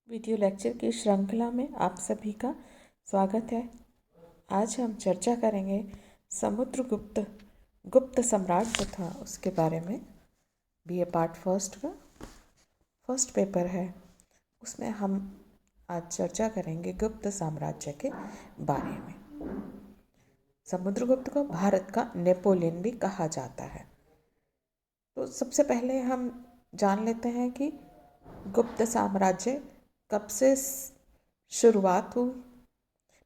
Video lecture की श्रृंखला में आप सभी का स्वागत है। आज हम चर्चा करेंगे समुद्रगुप्त गुप्त सम्राट जो था उसके बारे में। बीए पार्ट फर्स्ट का फर्स्ट पेपर है, उसमें हम आज चर्चा करेंगे गुप्त साम्राज्य के बारे में। समुद्रगुप्त को भारत का नेपोलियन भी कहा जाता है। तो सबसे पहले हम जान लेते हैं कि गुप्त साम्राज्य कब से शुरुआत हुई।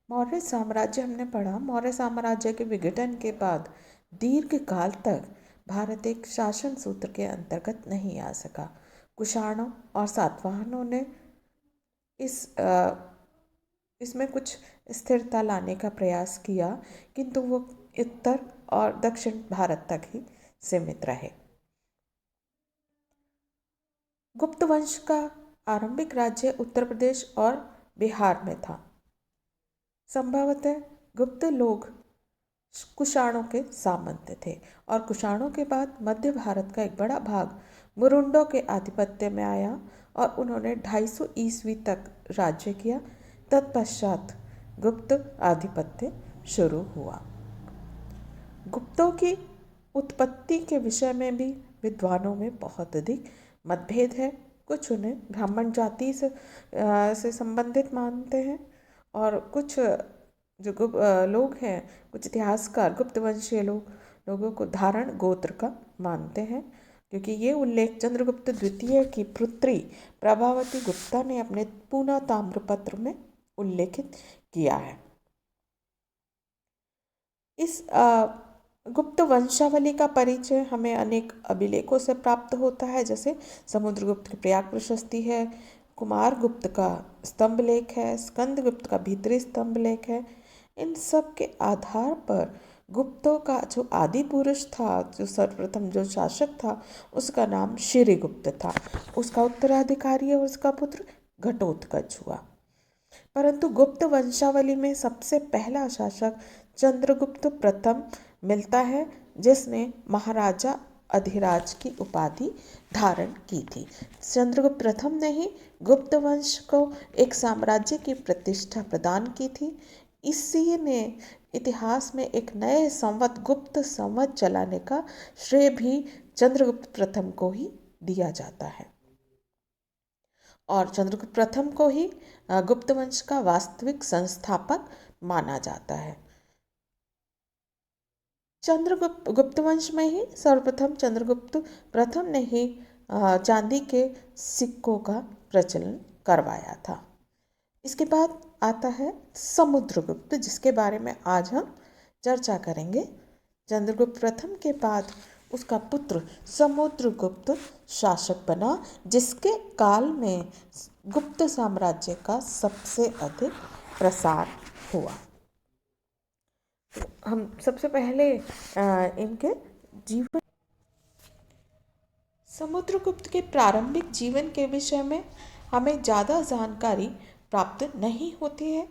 मौर्य साम्राज्य हमने पढ़ा, मौर्य साम्राज्य के विघटन के बाद दीर्घ काल तक भारत एक शासन सूत्र के अंतर्गत नहीं आ सका। कुषाणों और सातवाहनों ने इसमें कुछ स्थिरता लाने का प्रयास किया, किंतु वो उत्तर और दक्षिण भारत तक ही सीमित रहे। गुप्त वंश का आरंभिक राज्य उत्तर प्रदेश और बिहार में था। संभवतः गुप्त लोग कुषाणों के सामंत थे और कुषाणों के बाद मध्य भारत का एक बड़ा भाग मुरुंडों के आधिपत्य में आया और उन्होंने 250 ईस्वी तक राज्य किया। तत्पश्चात गुप्त आधिपत्य शुरू हुआ। गुप्तों की उत्पत्ति के विषय में भी विद्वानों में बहुत अधिक मतभेद है। कुछ उन्हें ब्राह्मण जाति से संबंधित मानते हैं और कुछ जो लोग हैं, कुछ इतिहासकार गुप्त वंशीय लोगों को धारण गोत्र का मानते हैं, क्योंकि ये उल्लेख चंद्रगुप्त द्वितीय की पुत्री प्रभावती गुप्ता ने अपने पूना ताम्रपत्र में उल्लेखित किया है। इस गुप्त वंशावली का परिचय हमें अनेक अभिलेखों से प्राप्त होता है, जैसे समुद्रगुप्त की प्रयाग प्रशस्ति है, कुमार गुप्त का स्तंभ लेख है, स्कंदगुप्त का भीतरी स्तंभ लेख है। इन सब के आधार पर गुप्तों का जो आदि पुरुष था, जो सर्वप्रथम जो शासक था, उसका नाम श्रीगुप्त था। उसका उत्तराधिकारी और उसका पुत्र घटोत्कच हुआ। परंतु गुप्त वंशावली में सबसे पहला शासक चंद्रगुप्त प्रथम मिलता है, जिसने महाराजा अधिराज की उपाधि धारण की थी। चंद्रगुप्त प्रथम ने ही गुप्त वंश को एक साम्राज्य की प्रतिष्ठा प्रदान की थी। इसी ने इतिहास में एक नए संवत गुप्त संवत चलाने का श्रेय भी चंद्रगुप्त प्रथम को ही दिया जाता है और चंद्रगुप्त प्रथम को ही गुप्त वंश का वास्तविक संस्थापक माना जाता है। चंद्रगुप्त गुप्त वंश में ही सर्वप्रथम चंद्रगुप्त प्रथम ने ही चांदी के सिक्कों का प्रचलन करवाया था। इसके बाद आता है समुद्रगुप्त, जिसके बारे में आज हम चर्चा करेंगे। चंद्रगुप्त प्रथम के बाद उसका पुत्र समुद्रगुप्त शासक बना, जिसके काल में गुप्त साम्राज्य का सबसे अधिक प्रसार हुआ। हम सबसे पहले इनके जीवन समुद्रगुप्त के प्रारंभिक जीवन के विषय में हमें ज़्यादा जानकारी प्राप्त नहीं होती है।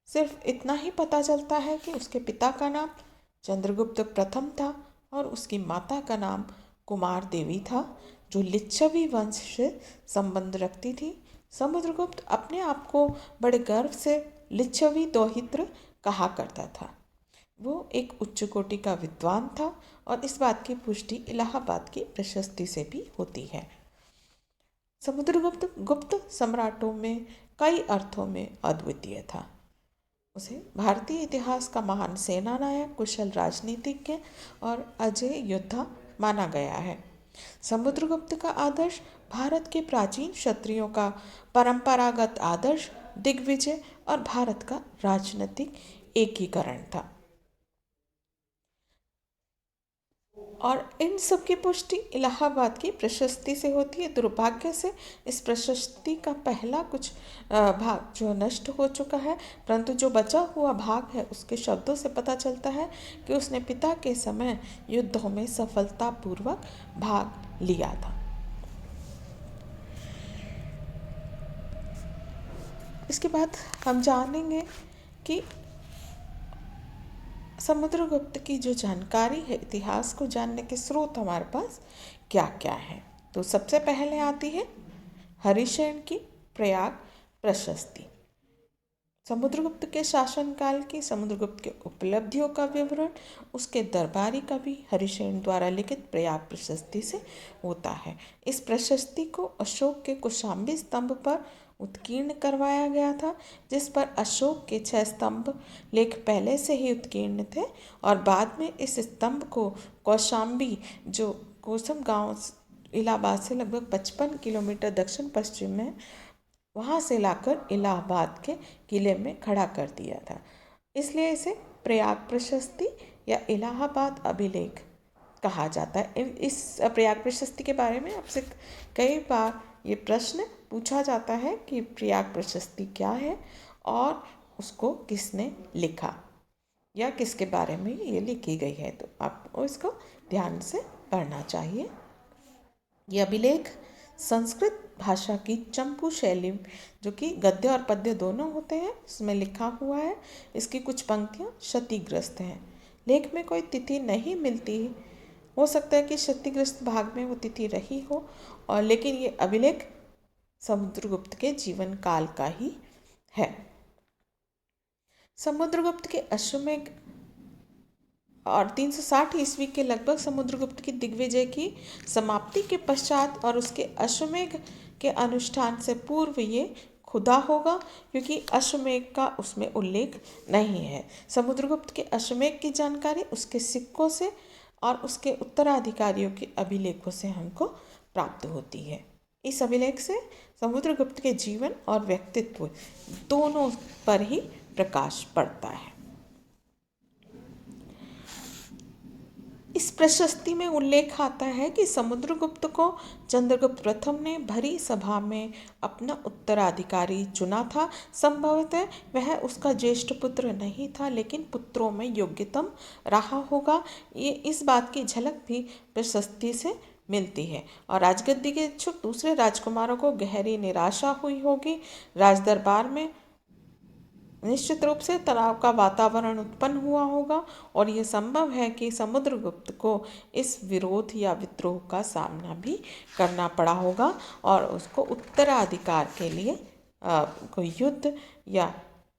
सिर्फ इतना ही पता चलता है कि उसके पिता का नाम चंद्रगुप्त प्रथम था और उसकी माता का नाम कुमार देवी था, जो लिच्छवी वंश से संबंध रखती थी। समुद्रगुप्त अपने आप को बड़े गर्व से लिच्छवी दौहित्र कहा करता था। वो एक उच्च कोटि का विद्वान था और इस बात की पुष्टि इलाहाबाद की प्रशस्ति से भी होती है। समुद्रगुप्त गुप्त सम्राटों में कई अर्थों में अद्वितीय था। उसे भारतीय इतिहास का महान सेना नायक, कुशल राजनीतिज्ञ और अजय योद्धा माना गया है। समुद्रगुप्त का आदर्श भारत के प्राचीन क्षत्रियों का परंपरागत आदर्श, दिग्विजय और भारत का राजनीतिक एकीकरण था और इन सब की पुष्टि इलाहाबाद की प्रशस्ति से होती है। दुर्भाग्य से इस प्रशस्ति का पहला कुछ भाग जो नष्ट हो चुका है, परंतु जो बचा हुआ भाग है उसके शब्दों से पता चलता है कि उसने पिता के समय युद्धों में सफलतापूर्वक भाग लिया था। इसके बाद हम जानेंगे कि समुद्रगुप्त की जो जानकारी है, इतिहास को जानने के स्रोत हमारे पास क्या क्या है। तो सबसे पहले आती है हरिशैन की प्रयाग प्रशस्ति। समुद्रगुप्त के शासनकाल की समुद्रगुप्त के उपलब्धियों का विवरण उसके दरबारी कवि हरिसेन द्वारा लिखित प्रयाग प्रशस्ति से होता है। इस प्रशस्ति को अशोक के कौशाम्बी स्तंभ पर उत्कीर्ण करवाया गया था, जिस पर अशोक के 6 स्तंभ लेख पहले से ही उत्कीर्ण थे और बाद में इस स्तंभ को कौशाम्बी, जो कोसम गांव इलाहाबाद से लगभग 55 किलोमीटर दक्षिण पश्चिम में, वहाँ से लाकर इलाहाबाद के किले में खड़ा कर दिया था। इसलिए इसे प्रयाग प्रशस्ति या इलाहाबाद अभिलेख कहा जाता है। इस प्रयाग प्रशस्ति के बारे में आपसे कई बार ये प्रश्न पूछा जाता है कि प्रयाग प्रशस्ति क्या है और उसको किसने लिखा या किसके बारे में ये लिखी गई है, तो आपको इसको ध्यान से पढ़ना चाहिए। ये अभिलेख संस्कृत भाषा की चंपू शैली, जो कि गद्य और पद्य दोनों होते हैं, उसमें लिखा हुआ है। इसकी कुछ पंक्तियाँ क्षतिग्रस्त हैं। लेख में कोई तिथि नहीं मिलती, हो सकता है कि क्षतिग्रस्त भाग में वो तिथि रही हो, और लेकिन ये अभिलेख समुद्रगुप्त के जीवन काल का ही है। समुद्रगुप्त के अश्वमेध और 360 ईस्वी के लगभग समुद्रगुप्त की दिग्विजय की समाप्ति के पश्चात और उसके अश्वमेध के अनुष्ठान से पूर्व ये खुदा होगा, क्योंकि अश्वमेध का उसमें उल्लेख नहीं है। समुद्रगुप्त के अश्वमेध की जानकारी उसके सिक्कों से और उसके उत्तराधिकारियों के अभिलेखों से हमको प्राप्त होती है। इस अभिलेख से समुद्रगुप्त के जीवन और व्यक्तित्व दोनों पर ही प्रकाश पड़ता है। इस प्रशस्ति में उल्लेख आता है कि समुद्रगुप्त को चंद्रगुप्त प्रथम ने भरी सभा में अपना उत्तराधिकारी चुना था। संभवतः वह उसका ज्येष्ठ पुत्र नहीं था, लेकिन पुत्रों में योग्यतम रहा होगा। ये इस बात की झलक भी प्रशस्ति से मिलती है। और राजगद्दी के इच्छुक दूसरे राजकुमारों को गहरी निराशा हुई होगी। राजदरबार में निश्चित रूप से तनाव का वातावरण उत्पन्न हुआ होगा, और ये संभव है कि समुद्रगुप्त को इस विरोध या विद्रोह का सामना भी करना पड़ा होगा और उसको उत्तराधिकार के लिए कोई युद्ध या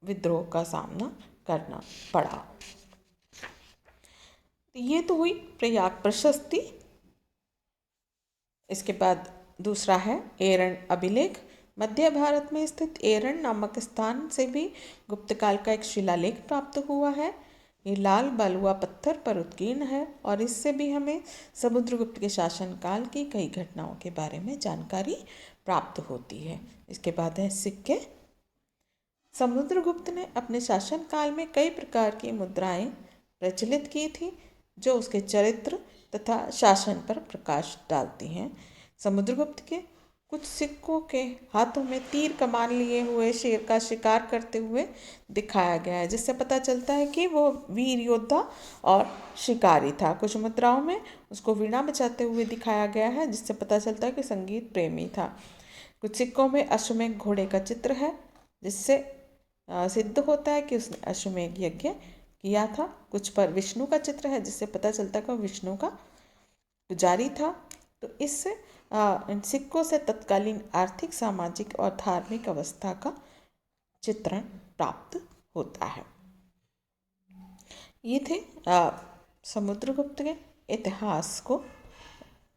विद्रोह का सामना करना पड़ा। ये तो हुई प्रयाग प्रशस्ति। इसके बाद दूसरा है एरन अभिलेख। मध्य भारत में स्थित एरन नामक स्थान से भी गुप्त काल का एक शिलालेख प्राप्त हुआ है। ये लाल बालुआ पत्थर पर उत्कीर्ण है और इससे भी हमें समुद्रगुप्त के शासनकाल की कई घटनाओं के बारे में जानकारी प्राप्त होती है। इसके बाद है सिक्के। समुद्रगुप्त ने अपने शासनकाल में कई प्रकार की मुद्राएं प्रचलित की थी, जो उसके चरित्र तथा शासन पर प्रकाश डालती हैं। समुद्रगुप्त के कुछ सिक्कों के हाथों में तीर कमान लिए हुए शेर का शिकार करते हुए दिखाया गया है, जिससे पता चलता है कि वो वीर योद्धा और शिकारी था। कुछ मुद्राओं में उसको वीणा बजाते हुए दिखाया गया है, जिससे पता चलता है कि संगीत प्रेमी था। कुछ सिक्कों में अश्वमेध घोड़े का चित्र है, जिससे सिद्ध होता है कि उसने अश्वमेध यज्ञ किया था। कुछ पर विष्णु का चित्र है, जिससे पता चलता है कि विष्णु का पुजारी था। तो इससे इन सिक्कों से तत्कालीन आर्थिक, सामाजिक और धार्मिक अवस्था का चित्रण प्राप्त होता है। ये थे समुद्रगुप्त के इतिहास को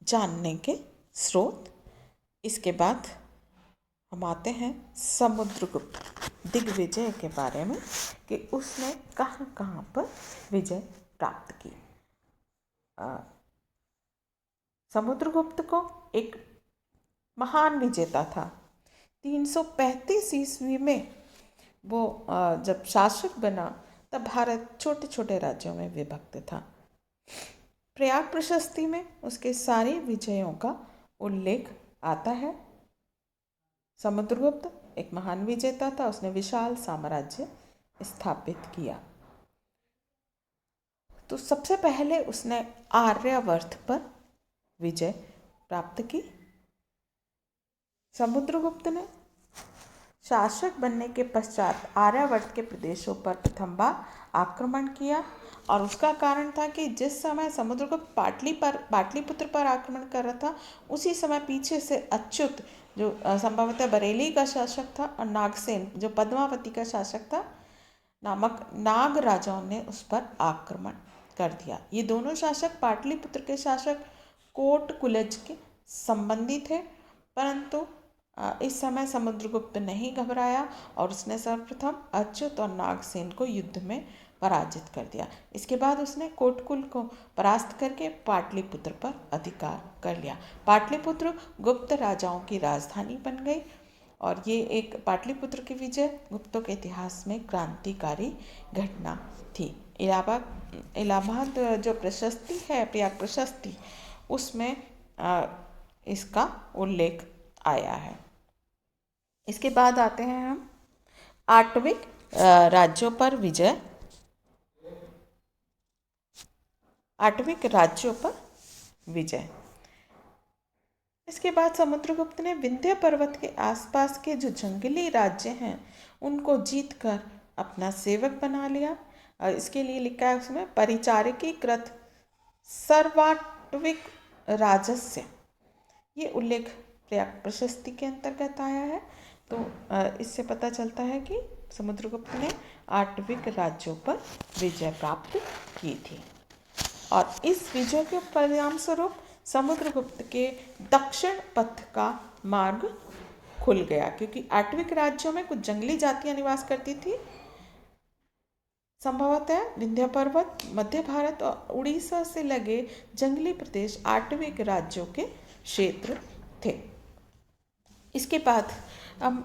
जानने के स्रोत। इसके बाद हम आते हैं समुद्रगुप्त दिग्विजय के बारे में, कि उसने कहाँ कहाँ पर विजय प्राप्त की। समुद्रगुप्त को एक महान विजेता था। 335 ईस्वी में वो जब शासक बना, तब भारत छोटे छोटे राज्यों में विभक्त था। प्रयाग प्रशस्ति में उसके सारे विजयों का उल्लेख आता है। समुद्रगुप्त एक महान विजेता था, उसने विशाल साम्राज्य स्थापित किया। तो सबसे पहले उसने आर्यावर्त पर विजय प्राप्त की। समुद्रगुप्त ने शासक बनने के पश्चात आर्यावर्त के प्रदेशों पर प्रथम बार आक्रमण किया, और उसका कारण था कि जिस समय समुद्रगुप्त पाटलिपुत्र पर आक्रमण कर रहा था, उसी समय पीछे से अच्युत, जो संभवतः बरेली का शासक था, और नागसेन जो पद्मावती का शासक था, नामक नाग राजाओं ने उस पर आक्रमण कर दिया। ये दोनों शासक पाटलिपुत्र के शासक कोट कुलज के संबंधी थे, परंतु इस समय समुद्रगुप्त नहीं घबराया और उसने सर्वप्रथम अच्युत और नागसेन को युद्ध में पराजित कर दिया। इसके बाद उसने कोटकुल को परास्त करके पाटलिपुत्र पर अधिकार कर लिया। पाटलिपुत्र गुप्त राजाओं की राजधानी बन गई और ये एक पाटलिपुत्र की विजय गुप्तों के इतिहास में क्रांतिकारी घटना थी। इलाहाबाद जो प्रशस्ति है, प्रयाग प्रशस्ति, उसमें इसका उल्लेख आया है। इसके बाद आते हैं हम आठविक राज्यों पर विजय। आठविक राज्यों पर विजय। इसके बाद समुद्रगुप्त ने विंध्य पर्वत के आसपास के जो जंगली राज्य हैं उनको जीतकर अपना सेवक बना लिया। और इसके लिए लिखा है उसमें परिचारिकीकृत सर्वाट्विक राजस्य। ये उल्लेख प्रयाग प्रशस्ति के अंतर्गत आया है। तो इससे पता चलता है कि समुद्रगुप्त ने आठविक राज्यों पर विजय प्राप्त की थी और इस विजय के परिणाम स्वरूप समुद्रगुप्त के दक्षिण पथ का मार्ग खुल गया, क्योंकि आठविक राज्यों में कुछ जंगली जातियां निवास करती थी। संभवतः विंध्य पर्वत, मध्य भारत और उड़ीसा से लगे जंगली प्रदेश आठविक राज्यों के क्षेत्र थे। इसके बाद हम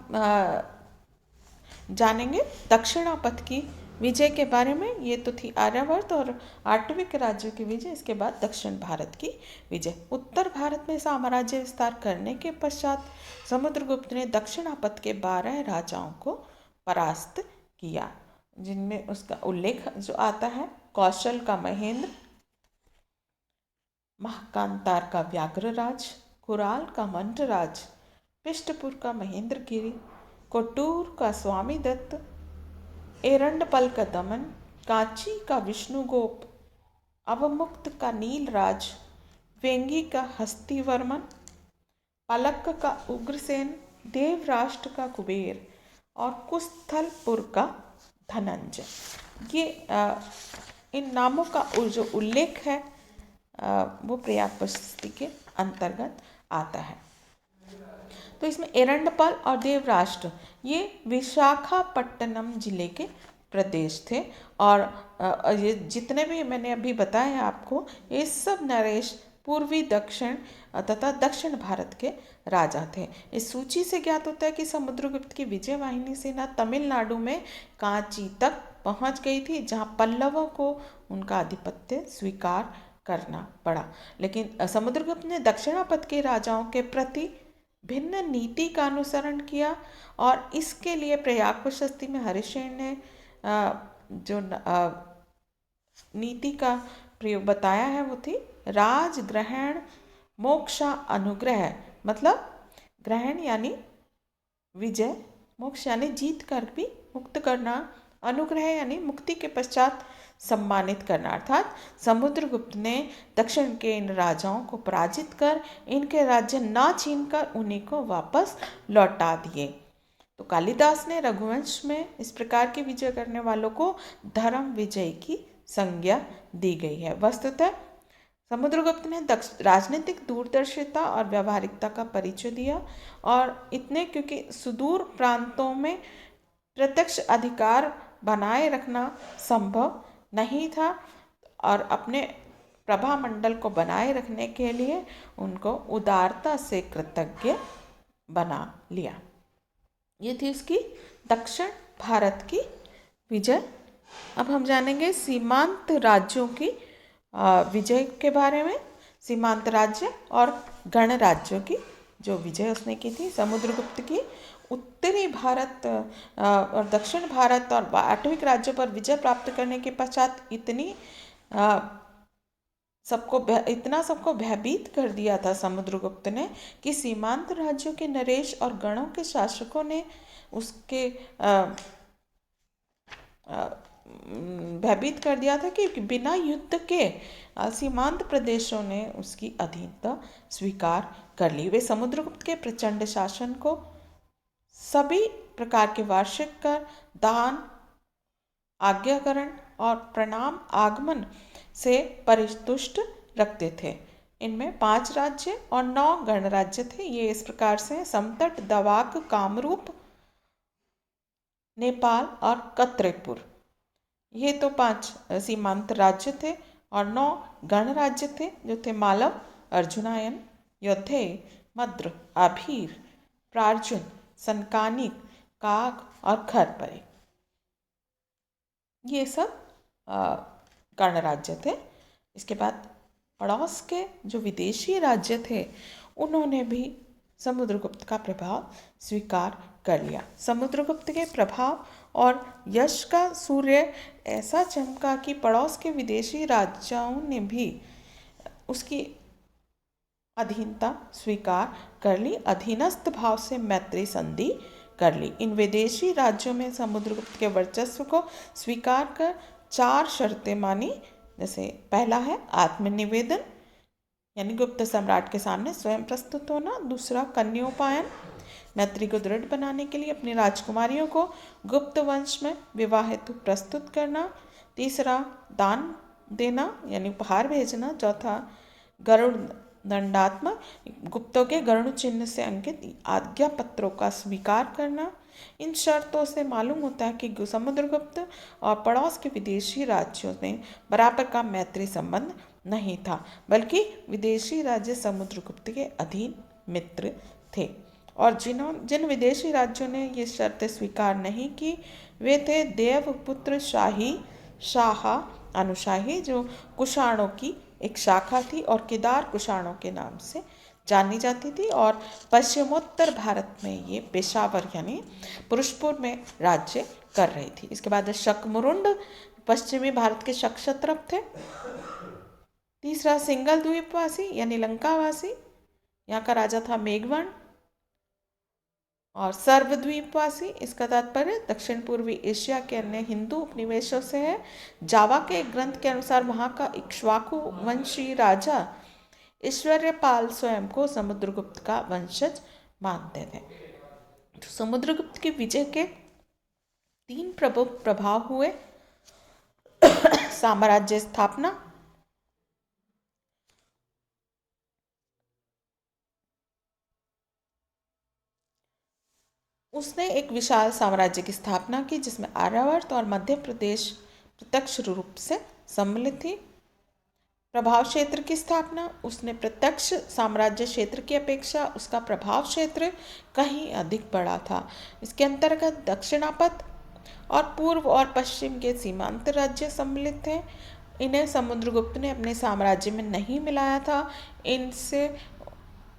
जानेंगे दक्षिणापथ की विजय के बारे में। ये तो थी आर्यावर्त और आठविक राज्यों की विजय। इसके बाद दक्षिण भारत की विजय। उत्तर भारत में साम्राज्य विस्तार करने के पश्चात समुद्रगुप्त ने दक्षिणापथ के 12 राजाओं को परास्त किया, जिनमें उसका उल्लेख जो आता है कौशल का महेंद्र, महाकांतार का व्याघ्रराज, कुराल का मंडराज, पृष्ठपुर का महेंद्रगिरी, कोटूर का स्वामी दत्त, एरंडपल का दमन, कांची का विष्णुगोप, अवमुक्त का नीलराज, वेंगी का हस्तिवर्मन, पलक्क का उग्रसेन, देवराष्ट्र का कुबेर और कुस्थलपुर का धनंजय। ये इन नामों का जो उल्लेख है वो प्रयाग प्रशस्ति के अंतर्गत आता है। तो इसमें एरंडपल और देवराष्ट्र ये विशाखापट्टनम जिले के प्रदेश थे और ये जितने भी मैंने अभी बताए आपको, ये सब नरेश पूर्वी, दक्षिण तथा दक्षिण भारत के राजा थे। इस सूची से ज्ञात होता है कि समुद्रगुप्त की विजय वाहिनी सेना तमिलनाडु में कांची तक पहुंच गई थी, जहां पल्लवों को उनका आधिपत्य स्वीकार करना पड़ा। लेकिन समुद्रगुप्त ने दक्षिणापथ के राजाओं के प्रति भिन्न नीति का अनुसरण किया और इसके लिए प्रयाग प्रशस्ति में हरिशेन ने जो नीति का प्रयोग बताया है वो थी राज ग्रहण मोक्षा अनुग्रह। मतलब ग्रहण यानी विजय, मोक्ष यानी जीत कर भी मुक्त करना, अनुग्रह यानी मुक्ति के पश्चात सम्मानित करना। अर्थात समुद्रगुप्त ने दक्षिण के इन राजाओं को पराजित कर इनके राज्य न छीनकर उन्हीं को वापस लौटा दिए। तो कालिदास ने रघुवंश में इस प्रकार की विजय करने वालों को धर्म विजय की संज्ञा दी गई है। वस्तुतः समुद्रगुप्त ने राजनीतिक दूरदर्शिता और व्यावहारिकता का परिचय दिया और इतने क्योंकि सुदूर प्रांतों में प्रत्यक्ष अधिकार बनाए रखना संभव नहीं था और अपने प्रभामंडल को बनाए रखने के लिए उनको उदारता से कृतज्ञ बना लिया। ये थी उसकी दक्षिण भारत की विजय। अब हम जानेंगे सीमांत राज्यों की विजय के बारे में। सीमांत राज्य और गणराज्यों की जो विजय उसने की थी समुद्रगुप्त की। उत्तरी भारत और दक्षिण भारत और आठविक राज्यों पर विजय प्राप्त करने के पश्चात सबको भयभीत कर दिया था समुद्रगुप्त ने कि सीमांत राज्यों के नरेश और गणों के शासकों ने उसके भयभीत कर दिया था कि बिना युद्ध के सीमांत प्रदेशों ने उसकी अधीनता स्वीकार कर ली। वे समुद्रगुप्त के प्रचंड शासन को सभी प्रकार के वार्षिक कर, दान, आज्ञाकरण और प्रणाम आगमन से परितुष्ट रखते थे। इनमें 5 राज्य और 9 गणराज्य थे। ये इस प्रकार से समतट, दवाक, कामरूप, नेपाल और कत्रेपुर, ये तो 5 सीमांत राज्य थे और 9 गणराज्य थे जो थे मालव, अर्जुनायन, योद्धेय, मद्र, आभीर, प्रार्जुन, सनकानिक, काक और खरपरे। ये सब गणराज्य थे। इसके बाद पड़ोस के जो विदेशी राज्य थे उन्होंने भी समुद्रगुप्त का प्रभाव स्वीकार कर लिया। समुद्रगुप्त के प्रभाव और यश का सूर्य ऐसा चमका कि पड़ोस के विदेशी राजाओं ने भी उसकी अधीनता स्वीकार कर ली, अधीनस्थ भाव से मैत्री संधि कर ली। इन विदेशी राज्यों में समुद्रगुप्त के वर्चस्व को स्वीकार कर 4 शर्तें मानी। जैसे पहला है आत्मनिवेदन, यानी गुप्त सम्राट के सामने स्वयं प्रस्तुत होना। दूसरा कन्योपायन, मैत्री को दृढ़ बनाने के लिए अपनी राजकुमारियों को गुप्त वंश में विवाह हेतु प्रस्तुत करना। तीसरा दान देना यानी उपहार भेजना। चौथा गरुड़ दंडात्मक, गुप्तों के गरुड़ चिन्ह से अंकित आज्ञा पत्रों का स्वीकार करना। इन शर्तों से मालूम होता है कि समुद्रगुप्त और पड़ोस के विदेशी राज्यों में बराबर का मैत्री संबंध नहीं था, बल्कि विदेशी राज्य समुद्रगुप्त के अधीन मित्र थे। और जिन विदेशी राज्यों ने ये शर्तें स्वीकार नहीं की वे थे देवपुत्र शाही, शाहा, अनुशाही जो कुषाणों की एक शाखा थी और केदार कुषाणों के नाम से जानी जाती थी, और पश्चिमोत्तर भारत में ये पेशावर यानी पुरुषपुर में राज्य कर रही थी। इसके बाद शकमुरुंड पश्चिमी भारत के शक क्षत्रप थे। तीसरा सिंगल द्वीपवासी यानी लंकावासी, यहाँ का राजा था मेघवर्ण। और सर्वद्वीपवासी, इसका तात्पर्य दक्षिण पूर्वी एशिया के अन्य हिंदू उपनिवेशों से है। जावा के एक ग्रंथ के अनुसार वहाँ का इक्ष्वाकु वंशी राजा ईश्वर्यपाल स्वयं को समुद्रगुप्त का वंशज मानते थे। तो समुद्रगुप्त की विजय के 3 प्रमुख प्रभाव हुए। साम्राज्य स्थापना, उसने एक विशाल साम्राज्य की स्थापना की जिसमें आर्यावर्त और मध्य प्रदेश प्रत्यक्ष रूप से सम्मिलित थी। प्रभाव क्षेत्र की स्थापना, उसने प्रत्यक्ष साम्राज्य क्षेत्र की अपेक्षा उसका प्रभाव क्षेत्र कहीं अधिक बड़ा था। इसके अंतर्गत दक्षिणापथ और पूर्व और पश्चिम के सीमांत राज्य सम्मिलित थे। इन्हें समुद्रगुप्त ने अपने साम्राज्य में नहीं मिलाया था।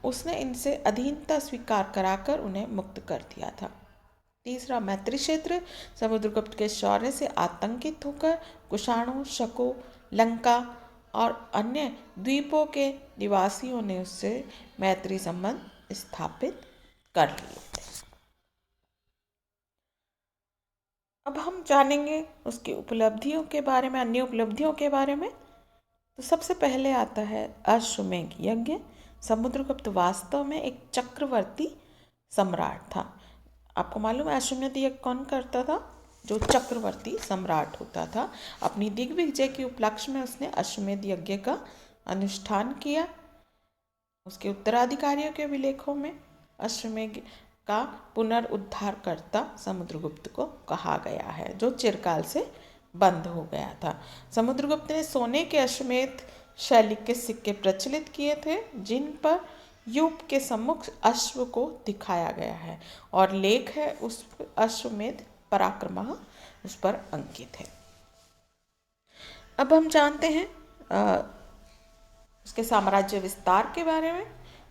उसने इनसे अधीनता स्वीकार कराकर उन्हें मुक्त कर दिया था। तीसरा मैत्री क्षेत्र, समुद्रगुप्त के शौर्य से आतंकित होकर कुषाणों, शकों, लंका और अन्य द्वीपों के निवासियों ने उससे मैत्री संबंध स्थापित कर लिए थे। अब हम जानेंगे उसकी उपलब्धियों के बारे में, अन्य उपलब्धियों के बारे में। तो सबसे पहले आता है अश्वमेध यज्ञ। समुद्रगुप्त वास्तव में एक चक्रवर्ती सम्राट था। आपको मालूम है अश्वमेध यज्ञ कौन करता था? जो चक्रवर्ती सम्राट होता था। अपनी दिग्विजय के उपलक्ष्य में उसने अश्वमेध यज्ञ का अनुष्ठान किया। उसके उत्तराधिकारियों के विलेखों में अश्वमेध का पुनरुद्धारकर्ता समुद्रगुप्त को कहा गया है, जो चिरकाल से बंद हो गया था। समुद्रगुप्त ने सोने के अश्वमेध शैली के सिक्के प्रचलित किए थे जिन पर यूप के सम्मुख अश्व को दिखाया गया है और लेख है उस अश्वमेध पराक्रमः उस पर अंकित है। अब हम जानते हैं उसके साम्राज्य विस्तार के बारे में।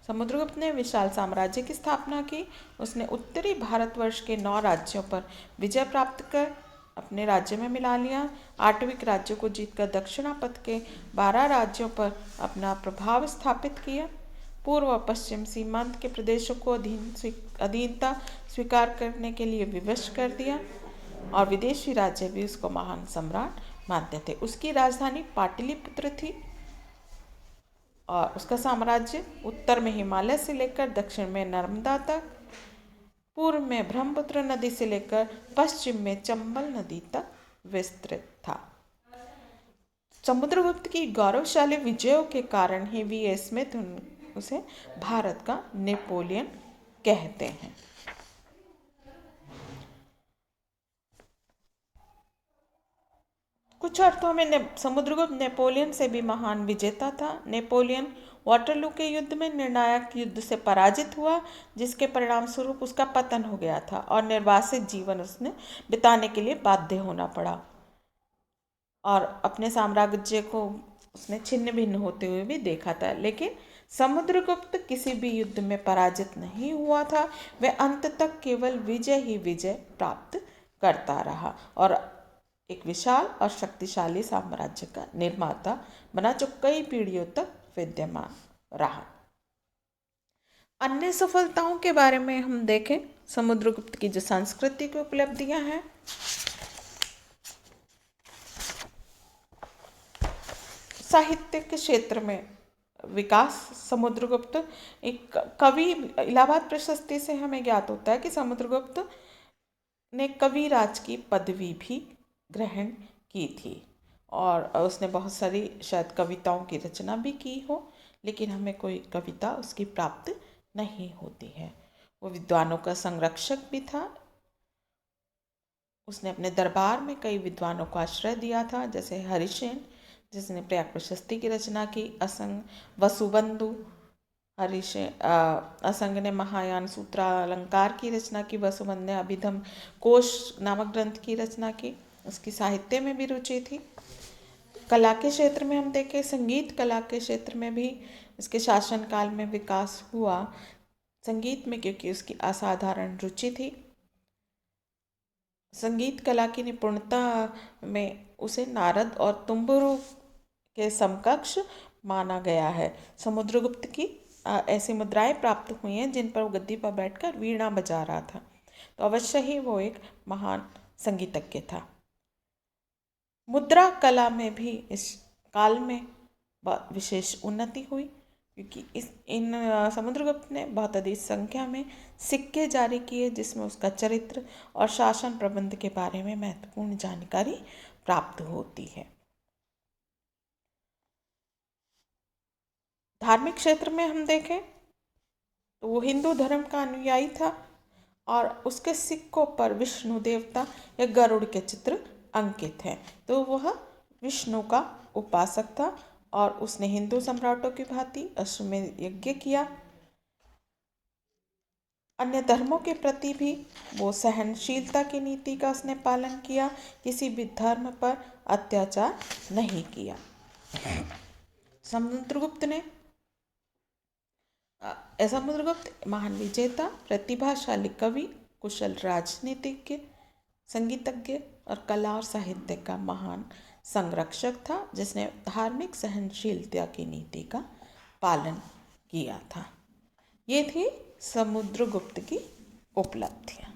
समुद्रगुप्त ने विशाल साम्राज्य की स्थापना की। उसने उत्तरी भारतवर्ष के 9 राज्यों पर विजय प्राप्त कर अपने राज्य में मिला लिया। आटविक राज्यों को जीतकर दक्षिणापथ के 12 राज्यों पर अपना प्रभाव स्थापित किया। पूर्व और पश्चिम सीमांत के प्रदेशों को अधीनता स्वीकार करने के लिए विवश कर दिया और विदेशी राज्य भी उसको महान सम्राट मानते थे। उसकी राजधानी पाटलिपुत्र थी। और उसका साम्राज्य उत्तर में हिमालय से लेकर दक्षिण में नर्मदा तक, पूर्व में ब्रह्मपुत्र नदी से लेकर पश्चिम में चंबल नदी तक विस्तृत था। समुद्रगुप्त की गौरवशाली विजयों के कारण ही वी.ए. स्मिथ उसे भारत का नेपोलियन कहते हैं। कुछ अर्थों में समुद्रगुप्त नेपोलियन से भी महान विजेता था। नेपोलियन वाटरलू के युद्ध में निर्णायक युद्ध से पराजित हुआ, जिसके परिणाम स्वरूप उसका पतन हो गया था और निर्वासित जीवन उसने बिताने के लिए बाध्य होना पड़ा और अपने साम्राज्य को उसने छिन्न भिन्न होते हुए भी देखा था। लेकिन समुद्रगुप्त किसी भी युद्ध में पराजित नहीं हुआ था। वह अंत तक केवल विजय ही विजय प्राप्त करता रहा और एक विशाल और शक्तिशाली साम्राज्य का निर्माता बना, जो कई पीढ़ियों तक विद्यमान रहा। अन्य सफलताओं के बारे में हम देखें, समुद्रगुप्त की जो सांस्कृतिक उपलब्धियां हैं, साहित्य के क्षेत्र में विकास। समुद्रगुप्त एक कवि, इलाहाबाद प्रशस्ति से हमें ज्ञात होता है कि समुद्रगुप्त ने कविराज की पदवी भी ग्रहण की थी और उसने बहुत सारी शायद कविताओं की रचना भी की हो, लेकिन हमें कोई कविता उसकी प्राप्त नहीं होती है। वो विद्वानों का संरक्षक भी था। उसने अपने दरबार में कई विद्वानों को आश्रय दिया था, जैसे हरिसेन जिसने प्रयाग प्रशस्ति की रचना की, असंग वसुबंधु असंग ने महायान सूत्रालंकार की रचना की, वसुबंधु ने अभिधम कोश नामक ग्रंथ की रचना की। उसकी साहित्य में भी रुचि थी। कला के क्षेत्र में हम देखें, संगीत कला के क्षेत्र में भी उसके शासनकाल में विकास हुआ। संगीत में क्योंकि उसकी असाधारण रुचि थी, संगीत कला की निपुणता में उसे नारद और तुम्बुरु के समकक्ष माना गया है। समुद्रगुप्त की ऐसी मुद्राएं प्राप्त हुई हैं जिन पर वो गद्दी पर बैठकर वीणा बजा रहा था, तो अवश्य ही वो एक महान संगीतज्ञ था। मुद्रा कला में भी इस काल में विशेष उन्नति हुई, क्योंकि समुद्रगुप्त ने बहुत अधिक संख्या में सिक्के जारी किए, जिसमें उसका चरित्र और शासन प्रबंध के बारे में महत्वपूर्ण जानकारी प्राप्त होती है। धार्मिक क्षेत्र में हम देखें तो वो हिंदू धर्म का अनुयायी था और उसके सिक्कों पर विष्णु देवता या गरुड़ के चित्र अंकित हैं, तो वह विष्णु का उपासक था और उसने हिंदू सम्राटों की भांति अश्वमेध यज्ञ किया। अन्य धर्मों के प्रति भी वो सहनशीलता की नीति का उसने पालन किया, किसी भी धर्म पर अत्याचार नहीं किया। समुद्रगुप्त महान विजेता, प्रतिभाशाली कवि, कुशल राजनीतिज्ञ, संगीतज्ञ और कला और साहित्य का महान संरक्षक था, जिसने धार्मिक सहनशीलता की नीति का पालन किया था। ये थी समुद्रगुप्त की उपलब्धियाँ।